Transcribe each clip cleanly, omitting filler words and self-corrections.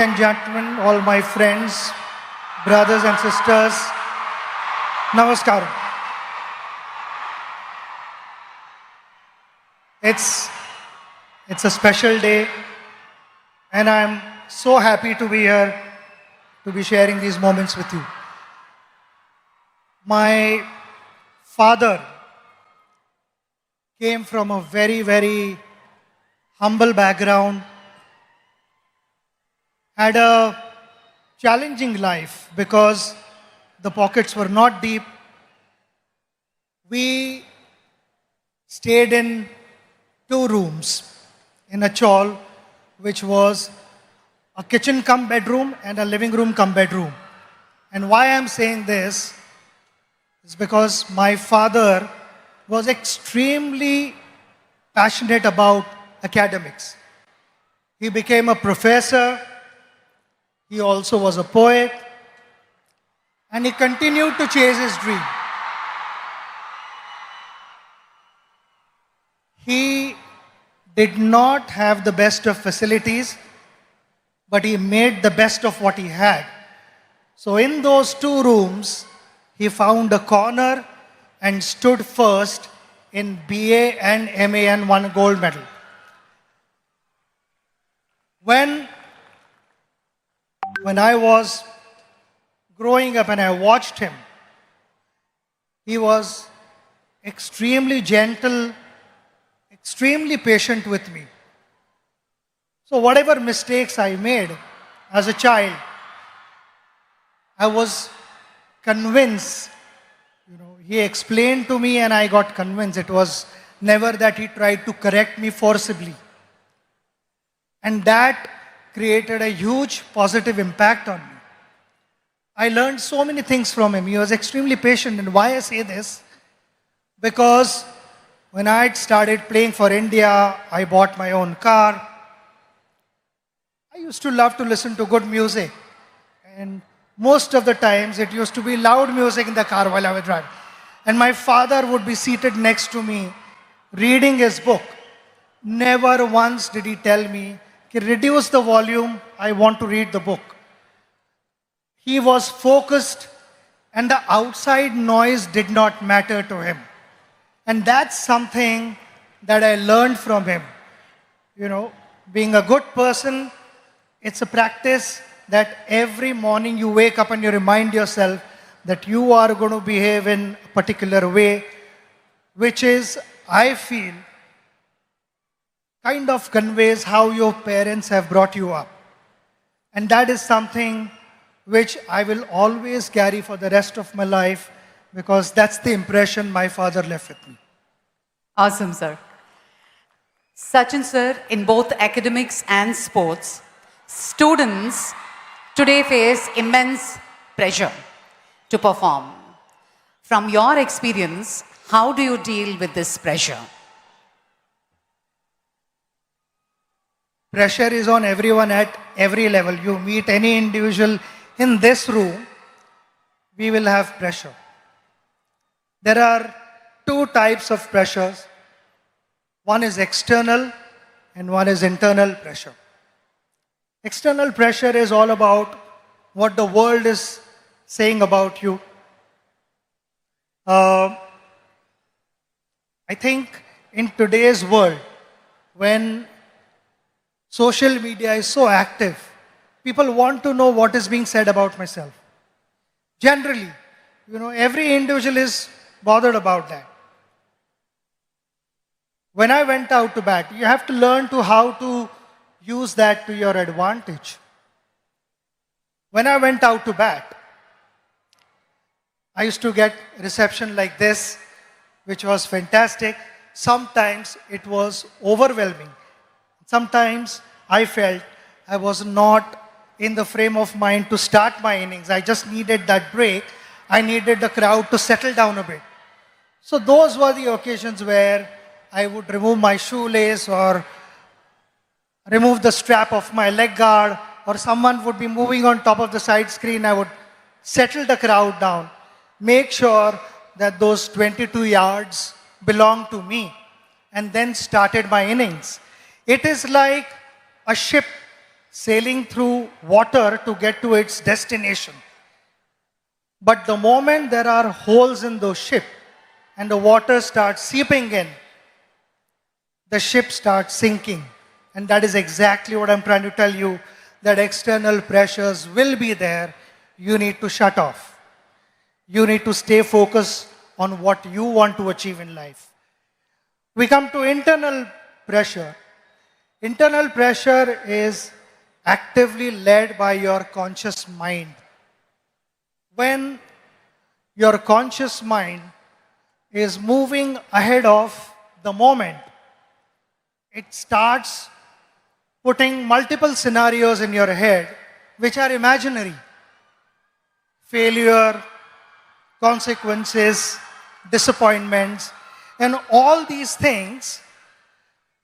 And gentlemen, all my friends, brothers and sisters, Namaskaram. It's, it's a special day and I'm so happy to be here to be sharing these moments with you. My father came from a very, very humble background, had a challenging life because the pockets were not deep. We stayed in 2 rooms in a chawl, which was a kitchen cum bedroom and a living room cum bedroom. And why I'm saying this is because my father was extremely passionate about academics. He became a professor. He also was a poet, and he continued to chase his dream. He did not have the best of facilities, but he made the best of what he had. So in those 2 rooms, he found a corner and stood first in BA and MA and won a gold medal. When I was growing up and I watched him, he was extremely gentle, extremely patient with me. So whatever mistakes I made as a child, I was convinced. He explained to me and I got convinced. It was never that he tried to correct me forcibly. And that created a huge positive impact on me. I learned so many things from him. He was extremely patient. And why I say this? Because when I had started playing for India, I bought my own car. I used to love to listen to good music. And most of the times it used to be loud music in the car while I was driving. And my father would be seated next to me, reading his book. Never once did he tell me, reduce the volume, I want to read the book. He was focused and the outside noise did not matter to him. And that's something that I learned from him. Being a good person, it's a practice that every morning you wake up and you remind yourself that you are going to behave in a particular way, which is, I feel, kind of conveys how your parents have brought you up. And that is something which I will always carry for the rest of my life because that's the impression my father left with me. Awesome, sir. Sachin sir, in both academics and sports, students today face immense pressure to perform. From your experience, how do you deal with this pressure? Pressure is on everyone at every level. You meet any individual in this room, we will have pressure. There are 2 types of pressures. One is external and one is internal pressure. External pressure is all about what the world is saying about you. I think in today's world, when social media is so active, people want to know what is being said about myself. Generally, every individual is bothered about that. When I went out to bat, you have to learn how to use that to your advantage. When I went out to bat, I used to get reception like this, which was fantastic. Sometimes it was overwhelming. Sometimes I felt I was not in the frame of mind to start my innings. I just needed that break. I needed the crowd to settle down a bit. So those were the occasions where I would remove my shoelace or remove the strap of my leg guard, or someone would be moving on top of the side screen. I would settle the crowd down, make sure that those 22 yards belong to me, and then started my innings. It is like a ship sailing through water to get to its destination. But the moment there are holes in the ship and the water starts seeping in, the ship starts sinking. And that is exactly what I'm trying to tell you, that external pressures will be there. You need to shut off. You need to stay focused on what you want to achieve in life. We come to internal pressure. Internal pressure is actively led by your conscious mind. When your conscious mind is moving ahead of the moment, it starts putting multiple scenarios in your head which are imaginary. Failure, consequences, disappointments, and all these things,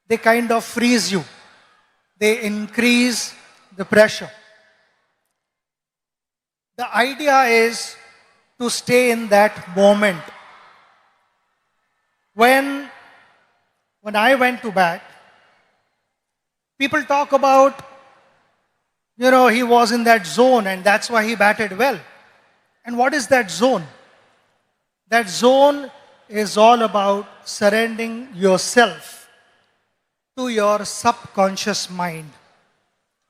they kind of freeze you. They increase the pressure. The idea is to stay in that moment. When I went to bat, people talk about, he was in that zone and that's why he batted well. And what is that zone? That zone is all about surrendering yourself to your subconscious mind,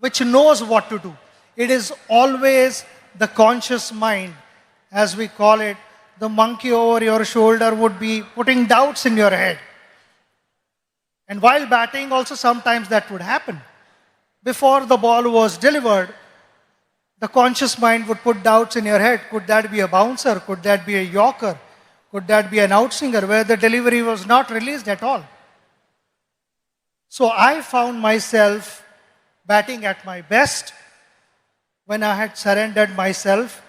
which knows what to do. It is always the conscious mind, as we call it. The monkey over your shoulder would be putting doubts in your head. And while batting, also sometimes that would happen. Before the ball was delivered, the conscious mind would put doubts in your head. Could that be a bouncer? Could that be a yorker? Could that be an outswinger where the delivery was not released at all? So I found myself batting at my best when I had surrendered myself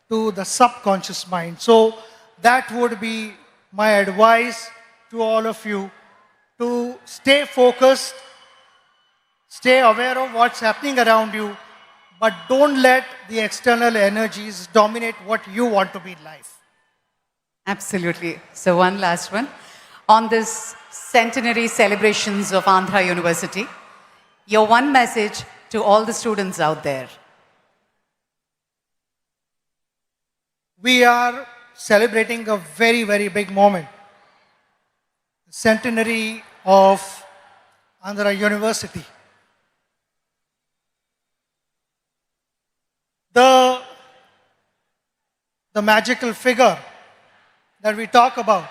to the subconscious mind. So that would be my advice to all of you, to stay focused, stay aware of what's happening around you, but don't let the external energies dominate what you want to be in life. Absolutely. So one last one. On this centenary celebrations of Andhra University, your one message to all the students out there. We are celebrating a very, very big moment. The centenary of Andhra University. The magical figure that we talk about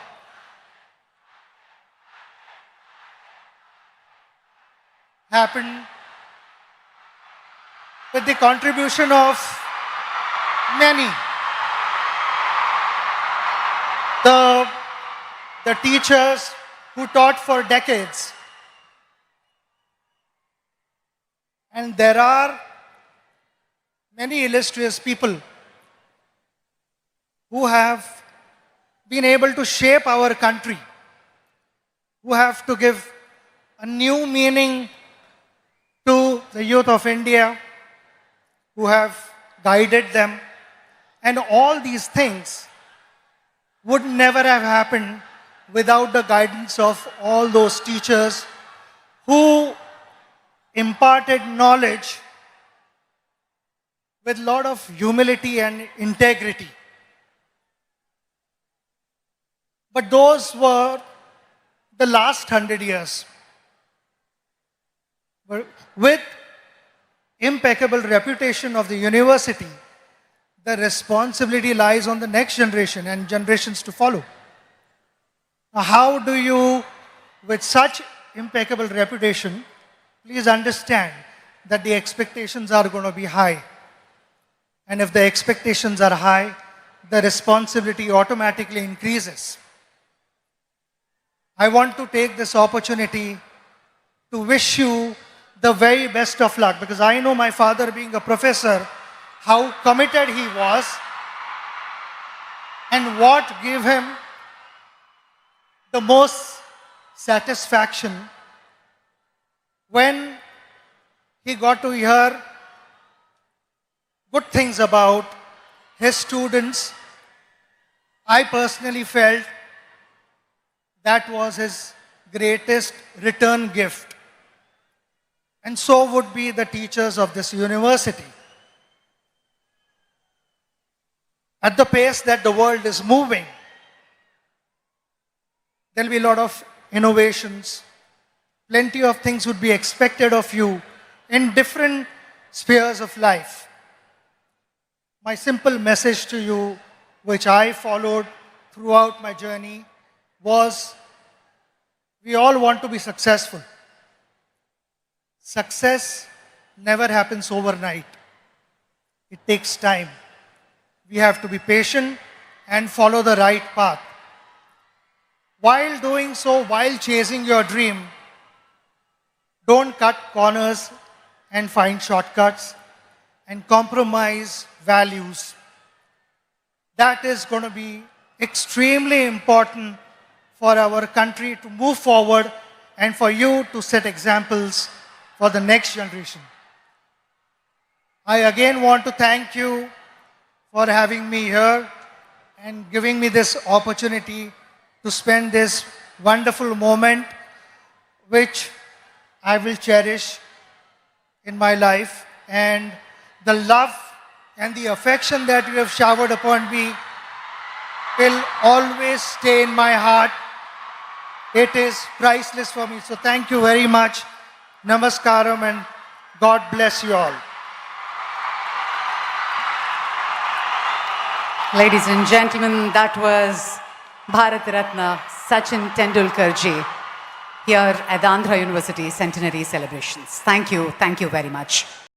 happened with the contribution of many. The teachers who taught for decades. And there are many illustrious people who have been able to shape our country, who have to give a new meaning to the youth of India, who have guided them. And all these things would never have happened without the guidance of all those teachers who imparted knowledge with a lot of humility and integrity. But those were the last 100 years. With impeccable reputation of the university, the responsibility lies on the next generation and generations to follow. Now, how do you, with such impeccable reputation, please understand that the expectations are going to be high. And if the expectations are high, the responsibility automatically increases. I want to take this opportunity to wish you the very best of luck, because I know my father, being a professor, how committed he was and what gave him the most satisfaction when he got to hear good things about his students. I personally felt that was his greatest return gift. and so would be the teachers of this university. At the pace that the world is moving, there will be a lot of innovations. Plenty of things would be expected of you in different spheres of life. My simple message to you, which I followed throughout my journey, was we all want to be successful. Success never happens overnight. It takes time. We have to be patient and follow the right path. While doing so, while chasing your dream, don't cut corners and find shortcuts and compromise values. That is going to be extremely important for our country to move forward and for you to set examples for the next generation. I again want to thank you for having me here and giving me this opportunity to spend this wonderful moment, which I will cherish in my life. And the love and the affection that you have showered upon me will always stay in my heart. It is priceless for me. So thank you very much. Namaskaram and God bless you all. Ladies and gentlemen, that was Bharat Ratna Sachin Tendulkar ji here at the Andhra University Centenary celebrations. Thank you very much.